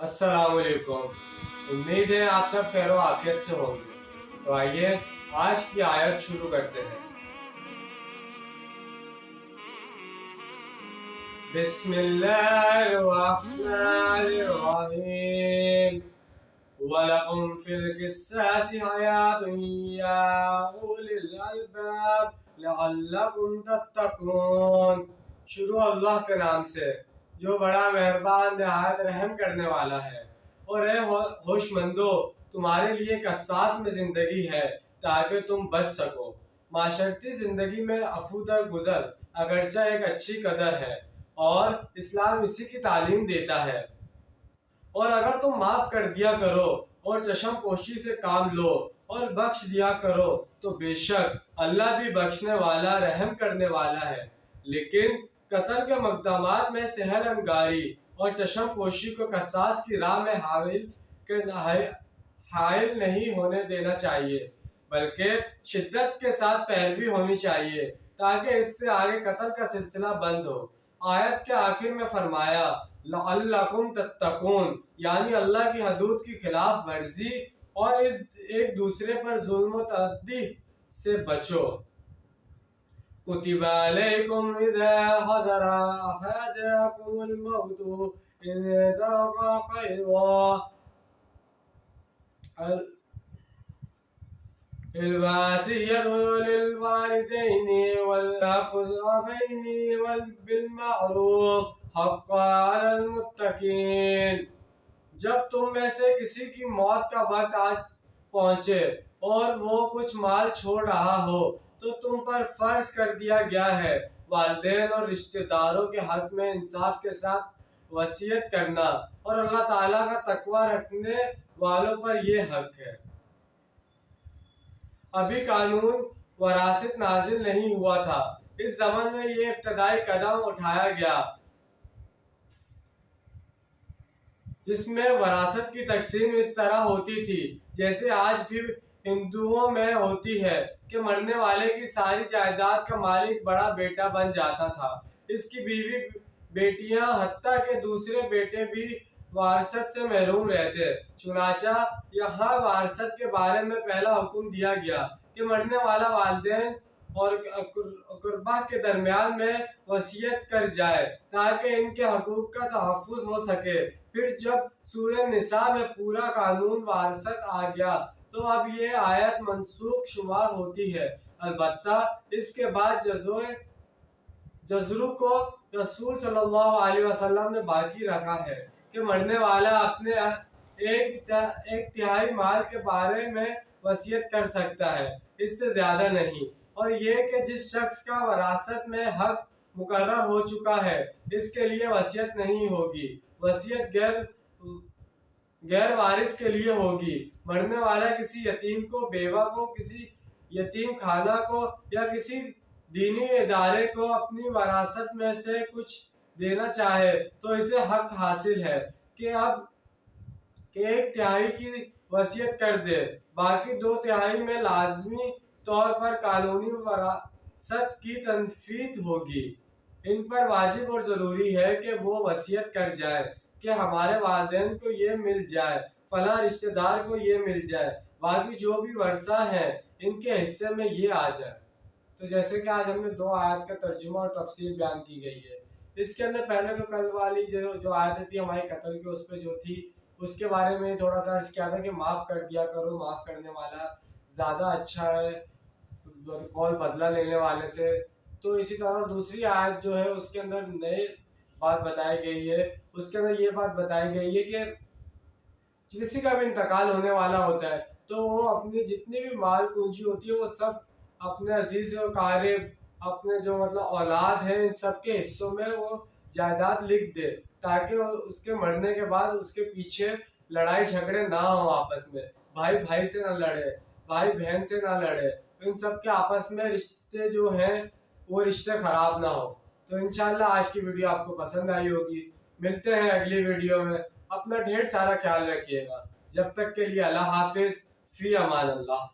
अस्सलाम वालेकुम। उम्मीद है आप सब खैर आफियत से होंगे। तो आइए आज की आयत शुरू करते हैं। बिस्मिल्लाहिर्रहमानिर्रहीम। वलकुम फिल क़िस्सासि हयातुन या उलिल अलबाब लअल्लकुम तत्तकून। शुरू अल्लाह के नाम से जो बड़ा मेहरबान नहायत रहम करने वाला है। और ए होशमंदो, तुम्हारे लिए कसास में जिंदगी है ताकि तुम बच सको। माशरती जिंदगी में अफूदर गुजर अगरचा एक अच्छी कदर है और इस्लाम इसी की तालीम देता है। और अगर तुम माफ कर दिया करो और चशम पोशी से काम लो और बख्श दिया करो तो बेशक अल्लाह भी बख्शने वाला रहम करने वाला है। लेकिन कत्ल के मकदमात में सहल अंगारी और चशम पोशी को कसास की राह में हाइल नहीं होने देना चाहिए, बल्कि शिद्दत के साथ पैरवी होनी चाहिए ताकि इससे आगे कत्ल का सिलसिला बंद हो। आयत के आखिर में फरमाया लअल्लकुम तत्तकून, यानी अल्लाह की हदूद की खिलाफ वर्जी और इस एक दूसरे पर जुल्म तअद्दी से बचो। कुतिबा अलैकुम इज़ा हज़रा अहदकुमुल मौतु इन तरका खैरा वसियतु लिलवालिदैनि वल अक़रबैनि बिल मअरूफ हक़्क़न अलल मुत्तक़ीन। जब तुम में से किसी की मौत का वक्त आज पहुंचे और वो कुछ माल छोड़ रहा हो तो तुम पर फर्ज कर दिया गया है वालिदैन और रिश्तेदारों के हक में इंसाफ के साथ वसीयत करना, और अल्लाह ताला का तकवा रखने वालों पर ये हक है। अभी कानून वरासत नाजिल नहीं हुआ था। इस ज़माने में ये इब्तदाई कदम उठाया गया जिसमें वरासत की तकसीम इस तरह होती थी जैसे आज भी हिंदुओं में होती है कि मरने वाले की सारी जायदाद का मालिक बड़ा बेटा बन जाता था। इसकी बीवी बेटियां हत्ता के दूसरे बेटे भी वारसत से महरूम रहते। चुनाचा यहाँ वारसत के बारे में पहला हुक्म दिया गया कि मरने वाला वालिदैन और कुर्बा के दरमियान में वसीयत कर जाए ताकि इनके हकूक का तहफ़्फ़ुज़ हो सके। फिर जब सूरह निसा में पूरा कानून वारसत आ गया तो अब ये आयत मनसूख शुमार होती है। अलबत्ता इसके बाद जज़रू को रसूल सल्लल्लाहु अलैहि वसल्लम ने बाकी रखा है कि मरने वाला अपने एक तिहाई माल के बारे में वसीयत कर सकता है, इससे ज्यादा नहीं। और ये कि जिस शख्स का वरासत में हक मुकर्रर हो चुका है इसके लिए वसीयत नहीं होगी, वसीयत गैर वारिस के लिए होगी। मरने वाला किसी यतीम को, बेवा को, किसी यतीम खाना को या किसी दीनी इदारे को अपनी वरासत में से कुछ देना चाहे तो इसे हक हासिल है कि अब एक तिहाई की वसीयत कर दे, बाकी दो तिहाई में लाजमी तौर पर कानूनी वरासत की तनफीद होगी। इन पर वाजिब और ज़रूरी है कि वो वसीयत कर जाए कि हमारे वालिदैन को ये मिल जाए, फला रिश्तेदार को ये मिल जाए, बाकी जो भी वर्षा है इनके हिस्से में ये आ जाए। तो जैसे कि आज हमने दो आयत का तर्जुमा और तफसीर बयान की गई है। इसके अंदर पहले तो कल वाली जो आयत थी हमारी कत्ल के उस पर जो थी उसके बारे में थोड़ा सा अर्ज किया था कि माफ़ कर दिया करो, माफ़ करने वाला ज़्यादा अच्छा है कौन बदला लेने वाले से। तो इसी तरह दूसरी आयत जो है उसके अंदर नई बात बताई गई है। उसके अंदर ये बात बताई गई है कि किसी का भी इंतकाल होने वाला होता है तो वो अपनी जितनी भी माल पूंजी होती है वो सब अपने अजीज और कारिब, अपने जो औलाद हैं, इन सब के हिस्सों में वो जायदाद लिख दे ताकि उसके मरने के बाद उसके पीछे लड़ाई झगड़े ना हो आपस में, भाई भाई से ना लड़े, भाई बहन से ना लड़े, इन सब के आपस में रिश्ते जो हैं वो रिश्ते खराब ना हो। तो इंशाल्लाह आज की वीडियो आपको पसंद आई होगी। मिलते हैं अगली वीडियो में। अपना ढेर सारा ख्याल रखिएगा। जब तक के लिए अल्लाह हाफिज, फी अमान अल्लाह।